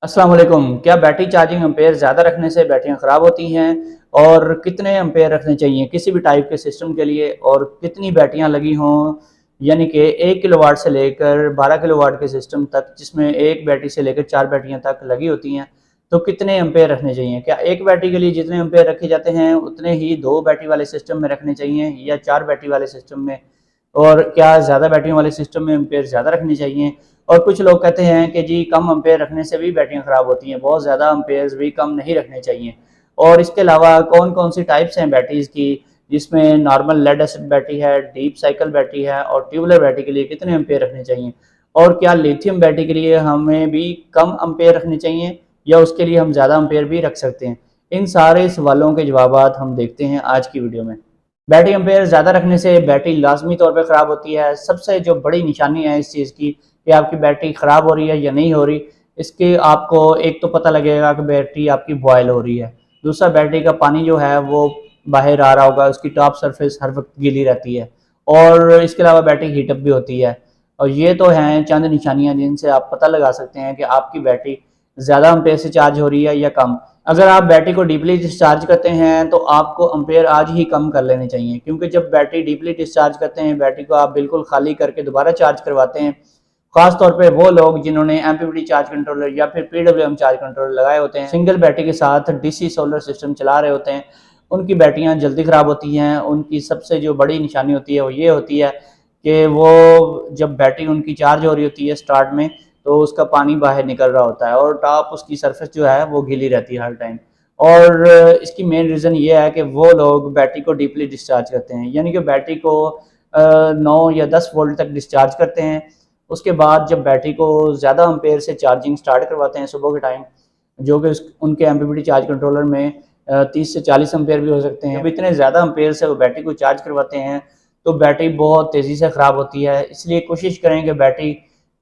अस्सलाम वालेकुम। क्या बैटरी चार्जिंग एम्पेयर ज़्यादा रखने से बैटरियाँ ख़राब होती हैं और कितने एम्पेयर रखने चाहिए किसी भी टाइप के सिस्टम के लिए और कितनी बैटरियाँ लगी हों, यानी कि 1 किलोवाट से लेकर 12 किलोवाट के सिस्टम तक जिसमें एक बैटरी से लेकर 4 बैटरियाँ तक लगी होती हैं, तो कितने एम्पेयर रखने चाहिए? क्या एक बैटरी के लिए जितने एम्पेयर रखे जाते हैं उतने ही 2 बैटरी वाले सिस्टम में रखने चाहिए या 4 बैटरी वाले सिस्टम में? और क्या ज़्यादा बैटरियों वाले सिस्टम में एम्पेयर ज़्यादा रखने चाहिए? और कुछ लोग कहते हैं कि जी कम एम्पेयर रखने से भी बैटरियाँ ख़राब होती हैं, बहुत ज़्यादा एम्पेयर्स भी कम नहीं रखने चाहिए। और इसके अलावा कौन-कौन सी टाइप्स हैं बैटरीज़ की, जिसमें नॉर्मल लेड एसिड बैटरी है, डीप साइकिल बैटरी है और ट्यूबुलर बैटरी के लिए कितने एम्पेयर रखने चाहिए? और क्या लिथियम बैटरी के लिए हमें भी कम एम्पेयर रखने चाहिए या उसके लिए हम ज़्यादा एम्पेयर भी रख सकते हैं? इन सारे सवालों के जवाबात हम देखते हैं आज की वीडियो में। बैटरी एम्पेयर ज़्यादा रखने से बैटरी लाज़मी तौर पे ख़राब होती है। सबसे जो बड़ी निशानी है इस चीज़ की कि आपकी बैटरी ख़राब हो रही है या नहीं हो रही, इसके आपको एक तो पता लगेगा कि बैटरी आपकी बॉयल हो रही है। दूसरा, बैटरी का पानी जो है वो बाहर आ रहा होगा, उसकी टॉप सरफेस हर वक़्त गीली रहती है और इसके अलावा बैटरी हीट अप भी होती है। और ये तो हैं चंद निशानियाँ जिनसे आप पता लगा सकते हैं कि आपकी बैटरी ज़्यादा एम्पेयर से चार्ज हो रही है या कम। अगर आप बैटरी को डीपली डिस्चार्ज करते हैं तो आपको एम्पेयर आज ही कम कर लेने चाहिए, क्योंकि जब बैटरी डीपली डिस्चार्ज करते हैं, बैटरी को आप बिल्कुल खाली करके दोबारा चार्ज करवाते हैं, खास तौर पे वो लोग जिन्होंने एमपीपीटी चार्ज कंट्रोलर या फिर पीडब्ल्यूएम चार्ज कंट्रोलर लगाए होते हैं, सिंगल बैटरी के साथ डीसी सोलर सिस्टम चला रहे होते हैं, उनकी बैटरियां जल्दी ख़राब होती हैं। उनकी सबसे जो बड़ी निशानी होती है वो ये होती है कि वो जब बैटरी उनकी चार्ज हो रही होती है स्टार्ट में, तो उसका पानी बाहर निकल रहा होता है और टॉप उसकी सरफेस जो है वो गीली रहती है हर टाइम। और इसकी मेन रीज़न ये है कि वो लोग बैटरी को डीपली डिस्चार्ज करते हैं, यानी कि बैटरी को 9 या 10 वोल्ट तक डिस्चार्ज करते हैं। उसके बाद जब बैटरी को ज़्यादा एम्पेयर से चार्जिंग स्टार्ट करवाते हैं सुबह के टाइम, जो कि उनके एमपीपीटी चार्ज कंट्रोलर में 30 से 40 एम्पेयर भी हो सकते हैं। जब इतने ज़्यादा एम्पेयर से वो बैटरी को चार्ज करवाते हैं तो बैटरी बहुत तेज़ी से ख़राब होती है। इसलिए कोशिश करें कि बैटरी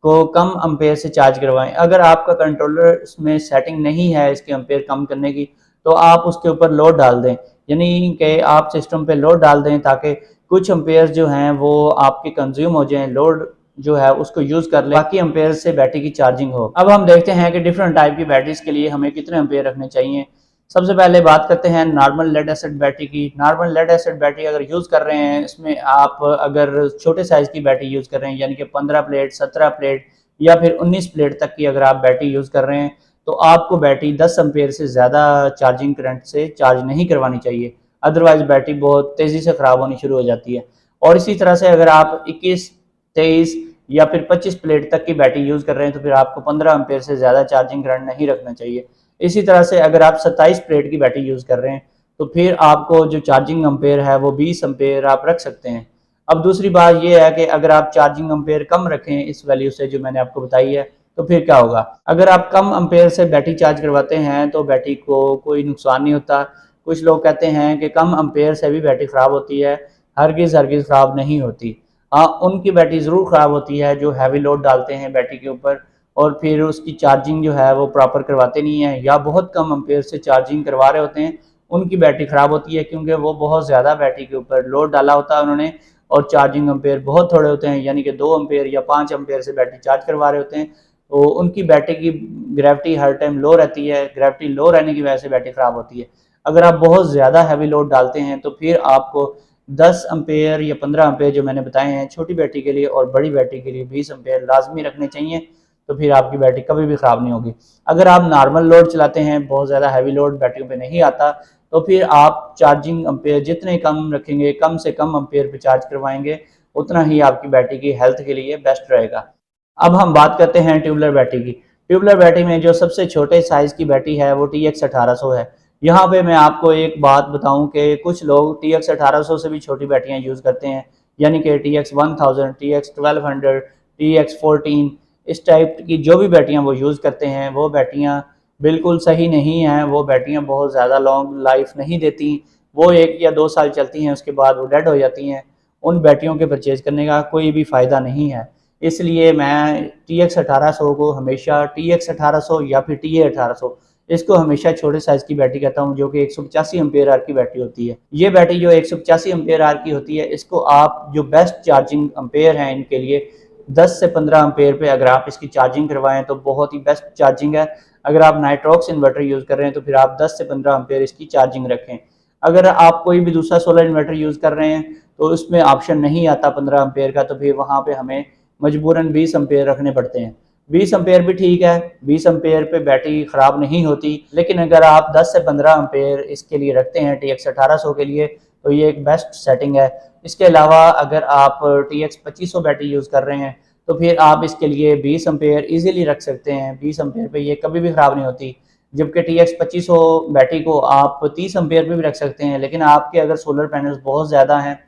को कम एम्पेयर से चार्ज करवाएं। अगर आपका कंट्रोलर इसमें सेटिंग नहीं है इसके एम्पेयर कम करने की, तो आप उसके ऊपर लोड डाल दें, यानी कि आप सिस्टम पे लोड डाल दें ताकि कुछ एम्पेयर जो हैं वो आपके कंज्यूम हो जाएं, लोड जो है उसको यूज़ कर ले, बाकी एम्पेयर से बैटरी की चार्जिंग हो। अब हम देखते हैं कि डिफरेंट टाइप की बैटरीज के लिए हमें कितने एम्पेयर रखने चाहिए। सबसे पहले बात करते हैं नॉर्मल लेड एसिड बैटरी की। नॉर्मल लेड एसिड बैटरी अगर यूज़ कर रहे हैं, इसमें आप अगर छोटे साइज़ की बैटरी यूज़ कर रहे हैं, यानी कि 15 प्लेट, 17 प्लेट या फिर 19 प्लेट तक की अगर आप बैटरी यूज़ कर रहे हैं, तो आपको बैटरी 10 एम्पेयर से ज़्यादा चार्जिंग करंट से चार्ज नहीं करवानी चाहिए। अदरवाइज़ बैटरी बहुत तेज़ी से ख़राब होनी शुरू हो जाती है। और इसी तरह से अगर आप 21, 23 या फिर 25 प्लेट तक की बैटरी यूज़ कर रहे हैं, तो फिर आपको 15 एम्पेयर से ज़्यादा चार्जिंग करंट नहीं रखना चाहिए। इसी तरह से अगर आप 27 प्लेट की बैटरी यूज़ कर रहे हैं, तो फिर आपको जो चार्जिंग एम्पेयर है वो 20 एम्पेयर आप रख सकते हैं। अब दूसरी बात ये है कि अगर आप चार्जिंग एम्पेयर कम रखें इस वैल्यू से जो मैंने आपको बताई है, तो फिर क्या होगा? अगर आप कम एम्पेयर से बैटरी चार्ज करवाते हैं तो बैटरी को कोई नुकसान नहीं होता। कुछ लोग कहते हैं कि कम एम्पेयर से भी बैटरी ख़राब होती है, हरगिज़ ख़राब नहीं होती। हाँ, उनकी बैटरी ज़रूर ख़राब होती है जो हैवी लोड डालते हैं बैटरी के ऊपर और फिर उसकी चार्जिंग जो है वो प्रॉपर करवाते नहीं हैं या बहुत कम एम्पेयर से चार्जिंग करवा रहे होते हैं, उनकी बैटरी ख़राब होती है क्योंकि वो बहुत ज़्यादा बैटरी के ऊपर लोड डाला होता है उन्होंने और चार्जिंग एम्पेयर बहुत थोड़े होते हैं, यानी कि 2 एम्पेयर या 5 एम्पेयर से बैटरी चार्ज करवा रहे होते हैं। तो उनकी बैटरी की ग्रेविटी हर टाइम लो रहती है, ग्रेविटी लो रहने की वजह से बैटरी ख़राब होती है। अगर आप बहुत ज़्यादा हैवी लोड डालते हैं तो फिर आपको 10 एम्पेयर या 15 एम्पेयर जो मैंने बताए हैं छोटी बैटरी के लिए और बड़ी बैटरी के लिए 20 एम्पेयर लाजमी रखने चाहिए, तो फिर आपकी बैटरी कभी भी ख़राब नहीं होगी। अगर आप नॉर्मल लोड चलाते हैं, बहुत ज़्यादा हैवी लोड बैटरियों पे नहीं आता, तो फिर आप चार्जिंग एम्पेयर जितने कम रखेंगे, कम से कम एम्पेयर पे चार्ज करवाएंगे, उतना ही आपकी बैटरी की हेल्थ के लिए बेस्ट रहेगा। अब हम बात करते हैं ट्यूबुलर बैटरी की। ट्यूबुलर बैटरी में जो सबसे छोटे साइज़ की बैटरी है वो TX 1800 है। यहाँ पे मैं आपको एक बात बताऊँ कि कुछ लोग TX 1800 से भी छोटी बैटरियाँ यूज़ करते हैं, यानी कि TX 1000, TX 1200, TX 14, इस टाइप की जो भी बैटरियाँ वो यूज़ करते हैं, वो बैटरियाँ बिल्कुल सही नहीं हैं। वो बैटरियाँ बहुत ज़्यादा लॉन्ग लाइफ नहीं देती। वो 1 या 2 साल चलती हैं, उसके बाद वो डेड हो जाती हैं। उन बैटरियों के परचेज़ करने का कोई भी फ़ायदा नहीं है। इसलिए मैं TX 1800 को हमेशा TX 1800 या फिर TA 1800, इसको हमेशा छोटे साइज़ की बैटरी कहता हूँ, जो कि 185 एम्पेयर आवर की बैटरी होती है। ये बैटरी जो 185 एम्पेयर आवर की होती है, इसको आप जो बेस्ट चार्जिंग एम्पेयर हैं इनके लिए 10 से 15 एम्पेयर पे अगर आप इसकी चार्जिंग करवाएं तो बहुत ही बेस्ट चार्जिंग है। अगर आप नाइट्रॉक्स इन्वर्टर यूज़ कर रहे हैं तो फिर आप 10 से 15 एम्पेयर इसकी चार्जिंग रखें। अगर आप कोई भी दूसरा सोलर इन्वर्टर यूज़ कर रहे हैं तो उसमें ऑप्शन नहीं आता 15 एम्पेयर का, तो फिर वहाँ पे हमें मजबूरन 20 एम्पेयर रखने पड़ते हैं। 20 एम्पेयर भी ठीक है, 20 एम्पेयर पे बैटरी ख़राब नहीं होती, लेकिन अगर आप 10 से 15 एम्पेयर इसके लिए रखते हैं TX 1800 के लिए तो ये एक बेस्ट सेटिंग है। इसके अलावा अगर आप TX 2500 बैटरी यूज़ कर रहे हैं तो फिर आप इसके लिए 20 एम्पेयर ईजिली रख सकते हैं। 20 एम्पेयर पे ये कभी भी ख़राब नहीं होती, जबकि TX 2500 बैटरी को आप 30 एम्पेयर पे भी रख सकते हैं। लेकिन आपके अगर सोलर पैनल्स बहुत ज़्यादा हैं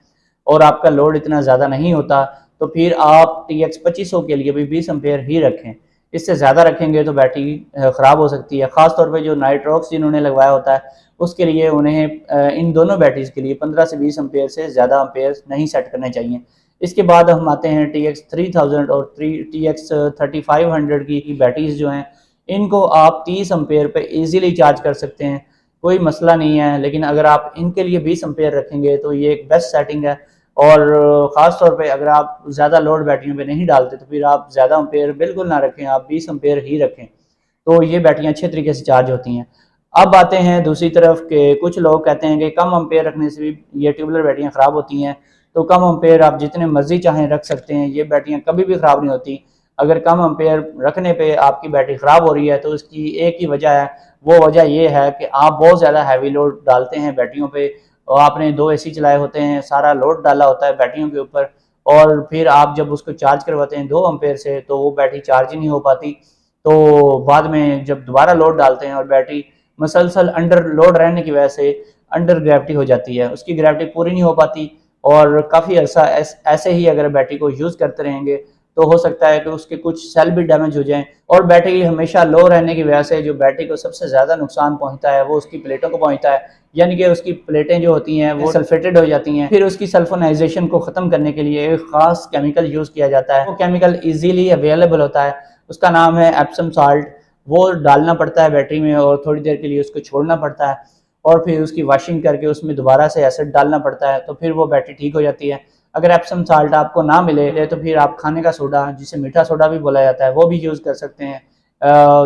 और आपका लोड इतना ज़्यादा नहीं होता तो फिर आप TX 2500 के लिए भी 20 एम्पेयर ही रखें। इससे ज़्यादा रखेंगे तो बैटरी ख़राब हो सकती है। ख़ासतौर पे जो नाइट्रॉक्स जिन्होंने लगवाया होता है उसके लिए उन्हें इन दोनों बैटरीज़ के लिए 15 से 20 एम्पेयर से ज़्यादा एम्पेयर नहीं सेट करने चाहिए। इसके बाद हम आते हैं TX 3000 और TX 3500 की बैटरीज जो हैं, इनको आप 30 एम्पेयर पे इजीली चार्ज कर सकते हैं, कोई मसला नहीं है। लेकिन अगर आप इनके लिए 20 एम्पेयर रखेंगे तो ये एक बेस्ट सेटिंग है। और ख़ास तौर पे अगर आप ज़्यादा लोड बैटरियों पे नहीं डालते तो फिर आप ज़्यादा एम्पेयर बिल्कुल ना रखें, आप 20 एम्पेयर ही रखें, तो ये बैटरियाँ अच्छे तरीके से चार्ज होती हैं। अब आते हैं दूसरी तरफ के कुछ लोग कहते हैं कि कम एम्पेयर रखने से भी ये ट्यूबुलर बैटरियाँ ख़राब होती हैं, तो कम एम्पेयर आप जितने मर्जी चाहें रख सकते हैं, ये बैटरियाँ कभी भी ख़राब नहीं होती। अगर कम एम्पेयर रखने पे आपकी बैटरी ख़राब हो रही है तो इसकी एक ही वजह है, वो वजह ये है कि आप बहुत ज़्यादा हैवी लोड डालते हैं बैटरियों पे, और आपने 2 AC चलाए होते हैं, सारा लोड डाला होता है बैटरियों के ऊपर, और फिर आप जब उसको चार्ज करवाते हैं 2 एम्पेयर से तो वो बैटरी चार्ज ही नहीं हो पाती। तो बाद में जब दोबारा लोड डालते हैं और बैटरी मसलसल अंडर लोड रहने की वजह से अंडर ग्रेविटी हो जाती है, उसकी ग्रेविटी पूरी नहीं हो पाती, और काफ़ी अर्सा ऐसे ही अगर बैटरी को यूज़ करते रहेंगे तो हो सकता है कि उसके कुछ सेल भी डैमेज हो जाएं। और बैटरी हमेशा लो रहने की वजह से जो बैटरी को सबसे ज़्यादा नुकसान पहुंचता है वो उसकी प्लेटों को पहुंचता है, यानी कि उसकी प्लेटें जो होती हैं वो सल्फेटेड हो जाती हैं। फिर उसकी सल्फोनाइजेशन को ख़त्म करने के लिए एक ख़ास केमिकल यूज़ किया जाता है, वो केमिकल ईजीली अवेलेबल होता है, उसका नाम है एप्सम साल्ट। वो डालना पड़ता है बैटरी में और थोड़ी देर के लिए उसको छोड़ना पड़ता है, और फिर उसकी वॉशिंग करके उसमें दोबारा से एसिड डालना पड़ता है, तो फिर वो बैटरी ठीक हो जाती है। अगर एप्सम साल्ट आपको ना मिले तो फिर आप खाने का सोडा, जिसे मीठा सोडा भी बोला जाता है, वो भी यूज़ कर सकते हैं।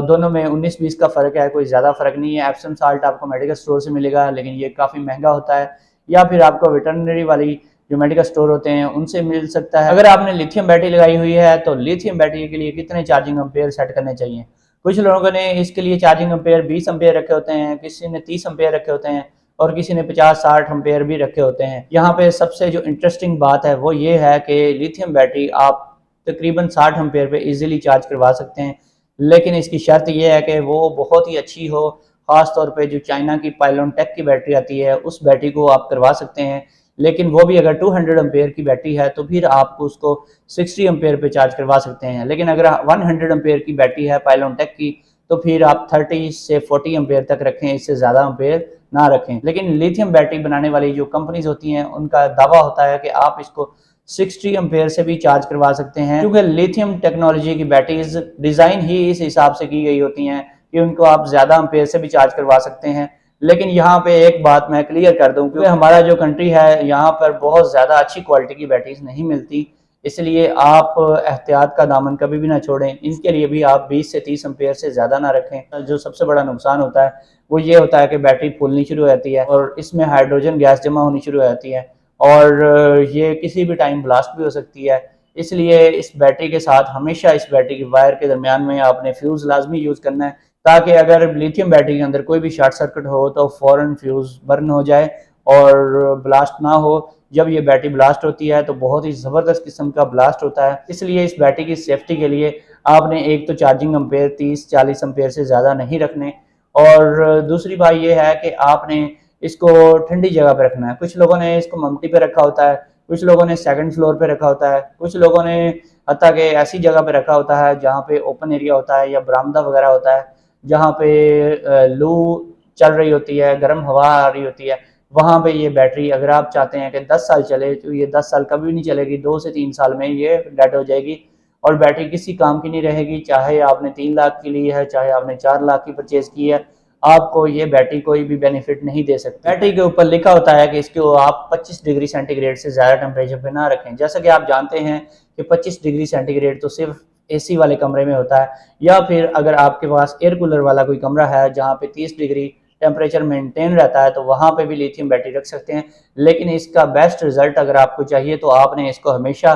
दोनों में 19-20 का फ़र्क है, कोई ज़्यादा फ़र्क नहीं है। एप्सम साल्ट आपको मेडिकल स्टोर से मिलेगा, लेकिन ये काफ़ी महंगा होता है, या फिर आपको वेटरनरी वाली जो मेडिकल स्टोर होते हैं उनसे मिल सकता है। अगर आपने लिथियम बैटरी लगाई हुई है तो लिथियम बैटरी के लिए कितने चार्जिंग एम्पेयर सेट करने चाहिए? कुछ लोगों ने इसके लिए चार्जिंग एम्पेयर 20 एम्पेयर रखे होते हैं, किसी ने 30 एम्पेयर रखे होते हैं, और किसी ने 50-60 एम्पेयर भी रखे होते हैं। यहाँ पे सबसे जो इंटरेस्टिंग बात है वो ये है कि लिथियम बैटरी आप तकरीबन 60 एम्पेयर पे इजीली चार्ज करवा सकते हैं, लेकिन इसकी शर्त ये है कि वो बहुत ही अच्छी हो। ख़ास तौर पे जो चाइना की पाइलोन टेक की बैटरी आती है उस बैटरी को आप करवा सकते हैं, लेकिन वो भी अगर 200 एम्पेयर की बैटरी है तो फिर आप उसको 60 एम्पेयर पे चार्ज करवा सकते हैं। लेकिन अगर 100 एम्पेयर की बैटरी है पाइलोन टेक की तो फिर आप 30 से 40 एम्पेयर तक रखें, इससे ज़्यादा एम्पेयर ना रखें। लेकिन लिथियम बैटरी बनाने वाली जो कंपनीज होती हैं उनका दावा होता है कि आप इसको 60 एम्पेयर से भी चार्ज करवा सकते हैं, क्योंकि लिथियम टेक्नोलॉजी की बैटरीज डिज़ाइन ही इस हिसाब से की गई होती हैं कि उनको आप ज़्यादा एम्पेयर से भी चार्ज करवा सकते हैं। लेकिन यहाँ पे एक बात मैं क्लियर कर दूं, क्योंकि हमारा जो कंट्री है यहाँ पर बहुत ज़्यादा अच्छी क्वालिटी की बैटरीज नहीं मिलती, इसलिए आप एहतियात का दामन कभी भी ना छोड़ें। इनके लिए भी आप 20 से 30 एम्पेयर से ज़्यादा ना रखें। जो सबसे बड़ा नुकसान होता है वो ये होता है कि बैटरी फूलनी शुरू हो जाती है और इसमें हाइड्रोजन गैस जमा होनी शुरू हो जाती है, और ये किसी भी टाइम ब्लास्ट भी हो सकती है। इसलिए इस बैटरी के साथ हमेशा इस बैटरी के वायर के दरमियान में आपने फ्यूज़ लाजमी यूज़ करना है, ताकि अगर लिथियम बैटरी के अंदर कोई भी शॉर्ट सर्किट हो तो फ़ौरन फ्यूज़ बर्न हो जाए और ब्लास्ट ना हो। जब ये बैटरी ब्लास्ट होती है तो बहुत ही ज़बरदस्त किस्म का ब्लास्ट होता है। इसलिए इस बैटरी की सेफ्टी के लिए आपने एक तो चार्जिंग एम्पेयर 30-40 एम्पेयर से ज़्यादा नहीं रखने, और दूसरी बात यह है कि आपने इसको ठंडी जगह पे रखना है। कुछ लोगों ने इसको ममटी पे रखा होता है, कुछ लोगों ने सेकंड फ्लोर पे रखा होता है, कुछ लोगों ने हत्ता कि ऐसी जगह पे रखा होता है जहाँ पे ओपन एरिया होता है या बरामदा वगैरह होता है, जहाँ पे लू चल रही होती है, गर्म हवा आ रही होती है। वहाँ पे ये बैटरी अगर आप चाहते हैं कि 10 साल चले तो ये 10 साल कभी नहीं चलेगी, 2 से 3 साल में ये डेड हो जाएगी और बैटरी किसी काम की नहीं रहेगी। चाहे आपने 3 लाख की ली है, चाहे आपने 4 लाख की परचेज की है, आपको ये बैटरी कोई भी बेनिफिट नहीं दे सकती। बैटरी के ऊपर लिखा होता है कि इसको आप 25 डिग्री सेंटीग्रेड से ज़्यादा टेम्परेचर पे ना रखें। जैसा कि आप जानते हैं कि 25 डिग्री सेंटीग्रेड तो सिर्फ एसी वाले कमरे में होता है, या फिर अगर आपके पास एयर कूलर वाला कोई कमरा है जहाँ पे 30 डिग्री टेम्परेचर मेंटेन रहता है, तो वहाँ पे भी लिथियम बैटरी रख सकते हैं। लेकिन इसका बेस्ट रिजल्ट अगर आपको चाहिए तो आपने इसको हमेशा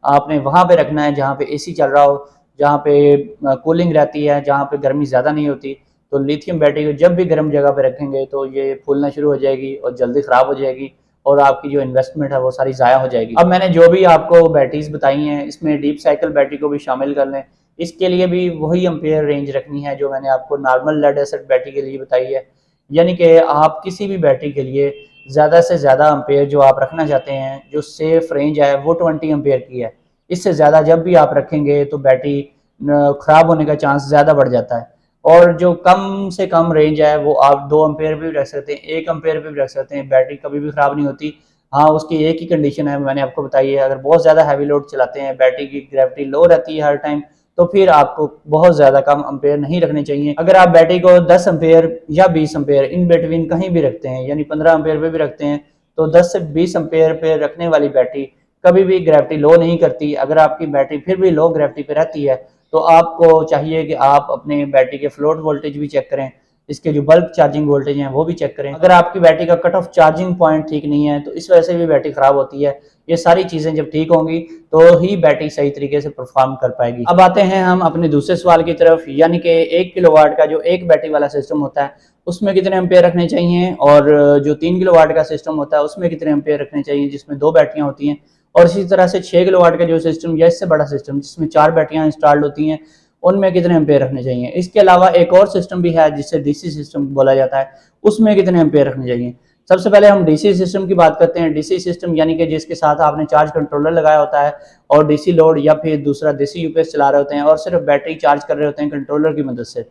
आपने वहाँ पे रखना है जहाँ पे एसी चल रहा हो, जहाँ पे कूलिंग रहती है, जहाँ पे गर्मी ज़्यादा नहीं होती। तो लिथियम बैटरी को जब भी गर्म जगह पे रखेंगे तो ये फूलना शुरू हो जाएगी और जल्दी ख़राब हो जाएगी, और आपकी जो इन्वेस्टमेंट है वो सारी ज़ाया हो जाएगी। अब मैंने जो भी आपको बैटरीज बताई हैं, इसमें डीप साइकिल बैटरी को भी शामिल कर लें। इसके लिए भी वही एम्पेयर रेंज रखनी है जो मैंने आपको नॉर्मल लेड एसिड बैटरी के लिए बताई है, यानी कि आप किसी भी बैटरी के लिए ज़्यादा से ज़्यादा एम्पेयर जो आप रखना चाहते हैं, जो सेफ रेंज है वो 20 एम्पेयर की है। इससे ज़्यादा जब भी आप रखेंगे तो बैटरी ख़राब होने का चांस ज़्यादा बढ़ जाता है। और जो कम से कम रेंज है वो आप 2 एम्पेयर पे भी रख सकते हैं, 1 एम्पेयर पे भी रख सकते हैं, बैटरी कभी भी ख़राब नहीं होती। हाँ, उसकी एक ही कंडीशन है, मैंने आपको बताई है, अगर बहुत ज़्यादा हैवी लोड चलाते हैं, बैटरी की ग्रेविटी लो रहती है हर टाइम, तो फिर आपको बहुत ज़्यादा कम एम्पेयर नहीं रखने चाहिए। अगर आप बैटरी को 10 एम्पेयर या 20 एम्पेयर इन बिटवीन कहीं भी रखते हैं, यानी 15 एम्पेयर पे भी रखते हैं, तो 10 से 20 एम्पेयर पे रखने वाली बैटरी कभी भी ग्रेविटी लो नहीं करती। अगर आपकी बैटरी फिर भी लो ग्रेविटी पे रहती है तो आपको चाहिए कि आप अपने बैटरी के फ्लोट वोल्टेज भी चेक करें, इसके जो बल्ब चार्जिंग वोल्टेज हैं वो भी चेक करें। अगर आपकी बैटरी का कट ऑफ चार्जिंग पॉइंट ठीक नहीं है तो इस वजह से भी बैटरी खराब होती है। ये सारी चीज़ें जब ठीक होंगी तो ही बैटरी सही तरीके से परफॉर्म कर पाएगी। अब आते हैं हम अपने दूसरे सवाल की तरफ, यानी कि 1 किलोवाट का जो एक बैटरी वाला सिस्टम होता है उसमें कितने एम्पेयर रखने चाहिए, और जो 3 किलोवाट का सिस्टम होता है उसमें कितने एम्पेयर रखने चाहिए जिसमें 2 बैटरियाँ होती हैं, और इसी तरह से 6 किलोवाट का जो सिस्टम या इससे बड़ा सिस्टम जिसमें 4 बैटरियाँ इंस्टॉल्ड होती हैं उनमें कितने एम्पेयर रखने चाहिए। इसके अलावा एक और सिस्टम भी है जिससे डीसी सिस्टम बोला जाता है, उसमें कितने एम्पेयर रखने चाहिए। सबसे पहले हम डीसी सिस्टम की बात करते हैं। डीसी सिस्टम यानी कि जिसके साथ आपने चार्ज कंट्रोलर लगाया होता है और डीसी लोड या फिर दूसरा डीसी यूपीएस चला रहे होते हैं और सिर्फ बैटरी चार्ज कर रहे होते हैं कंट्रोलर की मदद से,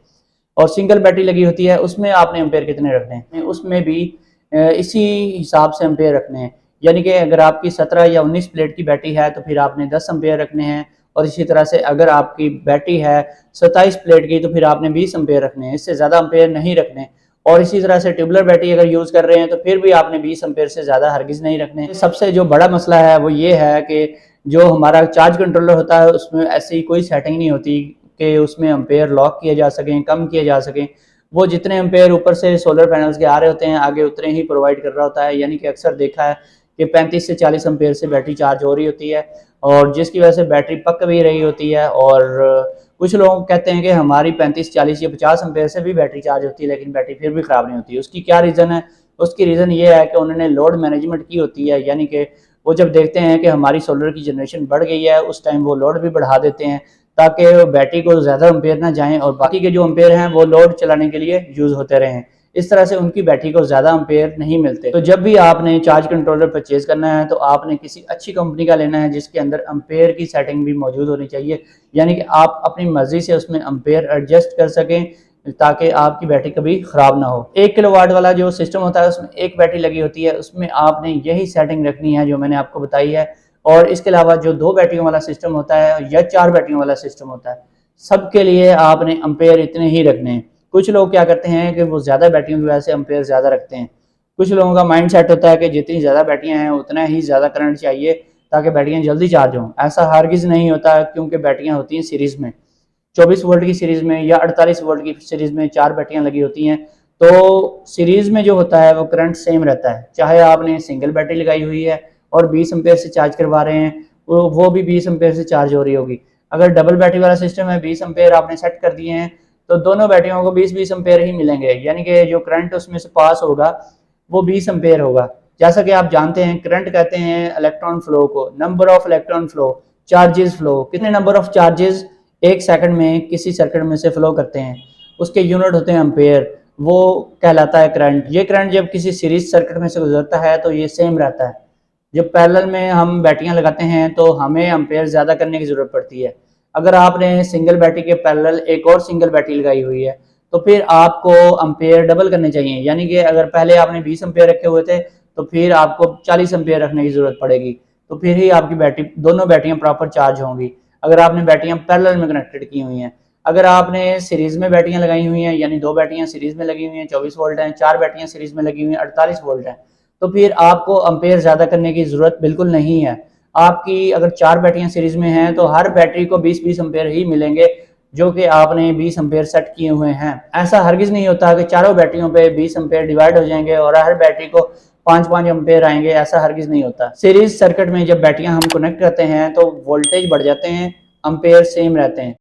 और सिंगल बैटरी लगी होती है, उसमें आपने एम्पेयर कितने रखने हैं, उसमें भी इसी हिसाब से एम्पेयर रखने हैं। यानी कि अगर आपकी 17 या 19 प्लेट की बैटरी है तो फिर आपने 10 एम्पेयर रखने हैं, और इसी तरह से अगर आपकी बैटरी है 27 प्लेट की तो फिर आपने 20 एम्पेयर रखने हैं, इससे ज़्यादा एम्पेयर नहीं रखने। और इसी तरह से ट्यूबुलर बैटरी अगर यूज़ कर रहे हैं तो फिर भी आपने 20 एम्पेयर से ज़्यादा हरगिज़ नहीं रखने। सबसे जो बड़ा मसला है वो ये है कि जो हमारा चार्ज कंट्रोलर होता है उसमें ऐसी कोई सेटिंग नहीं होती कि उसमें एम्पेयर लॉक किए जा सकें, कम किए जा सकें। वो जितने एम्पेयर ऊपर से सोलर पैनल्स के आ रहे होते हैं आगे उतने ही प्रोवाइड कर रहा होता है। यानी कि अक्सर देखा है कि 35 से 40 एम्पेयर से बैटरी चार्ज हो रही होती है, और जिसकी वजह से बैटरी पक भी रही होती है। और कुछ लोग कहते हैं कि हमारी 35, 40 या 50 एम्पेयर से भी बैटरी चार्ज होती है लेकिन बैटरी फिर भी ख़राब नहीं होती। उसकी क्या रीज़न है? उसकी रीज़न ये है कि उन्होंने लोड मैनेजमेंट की होती है, यानी कि वो जब देखते हैं कि हमारी सोलर की जनरेशन बढ़ गई है उस टाइम वो लोड भी बढ़ा देते हैं ताकि बैटरी को ज़्यादा एम्पेयर ना जाएँ और बाकी के जो एम्पेयर हैं वो लोड चलाने के लिए यूज़ होते रहें। इस तरह से उनकी बैटरी को ज़्यादा एम्पेयर नहीं मिलते। तो जब भी आपने चार्ज कंट्रोलर परचेज़ करना है तो आपने किसी अच्छी कंपनी का लेना है जिसके अंदर एम्पेयर की सेटिंग भी मौजूद होनी चाहिए, यानी कि आप अपनी मर्ज़ी से उसमें एम्पेयर एडजस्ट कर सकें ताकि आपकी बैटरी कभी ख़राब ना हो। 1 किलोवाट वाला जो सिस्टम होता है उसमें एक बैटरी लगी होती है, उसमें आपने यही सेटिंग रखनी है जो मैंने आपको बताई है। और इसके अलावा जो 2 बैटरियों वाला सिस्टम होता है या 4 बैटरियों वाला सिस्टम होता है, सबके लिए आपने एम्पेयर इतने ही रखने हैं। कुछ लोग क्या करते हैं कि वो ज़्यादा बैटरियों की वजह से एम्पेयर ज़्यादा रखते हैं। कुछ लोगों का माइंड सेट होता है कि जितनी ज़्यादा बैटरियाँ हैं उतना ही ज़्यादा करंट चाहिए ताकि बैटरियाँ जल्दी चार्ज हों। ऐसा हरगिज़ नहीं होता क्योंकि बैटरियाँ होती हैं सीरीज़ में, 24 वोल्ट की सीरीज़ में या 48 वोल्ट की सीरीज़ में 4 बैटरियाँ लगी होती हैं। तो सीरीज़ में जो होता है वो करंट सेम रहता है, चाहे आपने सिंगल बैटरी लगाई हुई है और 20 एम्पेयर से चार्ज करवा रहे हैं, वो भी 20 एम्पेयर से चार्ज हो रही होगी। अगर डबल बैटरी वाला सिस्टम है, 20 एम्पेयर आपने सेट कर दिए हैं, तो दोनों बैटरियों को 20-20 एम्पेयर ही मिलेंगे, यानी कि जो करंट उसमें से पास होगा वो 20 एम्पेयर होगा। जैसा कि आप जानते हैं करंट कहते हैं इलेक्ट्रॉन फ्लो को, number of electron flow, charges flow, कितने नंबर ऑफ चार्जेस 1 सेकंड में किसी सर्किट में से फ्लो करते हैं, उसके यूनिट होते हैं एम्पेयर, वो कहलाता है करंट। ये करंट जब किसी सीरीज सर्किट में से गुजरता है तो ये सेम रहता है। जब पैरेलल में हम बैटरियां लगाते हैं तो हमें एम्पेयर ज़्यादा करने की ज़रूरत पड़ती है। अगर आपने सिंगल बैटरी के पैरेलल एक और सिंगल बैटरी लगाई हुई है तो फिर आपको एम्पेयर डबल करने चाहिए, यानी कि अगर पहले आपने 20 एम्पेयर रखे हुए थे तो फिर आपको 40 एम्पेयर रखने की ज़रूरत पड़ेगी, तो फिर ही आपकी बैटरी दोनों बैटरियां प्रॉपर चार्ज होंगी अगर आपने बैटरियां पैरेलल में कनेक्टेड की हुई हैं। अगर आपने सीरीज में बैटरियां लगाई हुई हैं, यानी 2 बैटरियां सीरीज में लगी हुई हैं 24 वोल्ट हैं, 4 बैटरियां सीरीज में लगी हुई हैं 48 वोल्ट हैं, तो फिर आपको एम्पेयर ज़्यादा करने की ज़रूरत बिल्कुल नहीं है। आपकी अगर 4 बैटरियां सीरीज में हैं तो हर बैटरी को 20-20 एम्पेयर ही मिलेंगे, जो कि आपने 20 एम्पेयर सेट किए हुए हैं। ऐसा हरगिज नहीं होता कि चारों बैटरियों पे 20 एम्पेयर डिवाइड हो जाएंगे और हर बैटरी को 5-5 एम्पेयर आएंगे, ऐसा हरगिज नहीं होता। सीरीज सर्किट में जब बैटरियां हम कनेक्ट करते हैं तो वोल्टेज बढ़ जाते हैं, एम्पेयर सेम रहते हैं।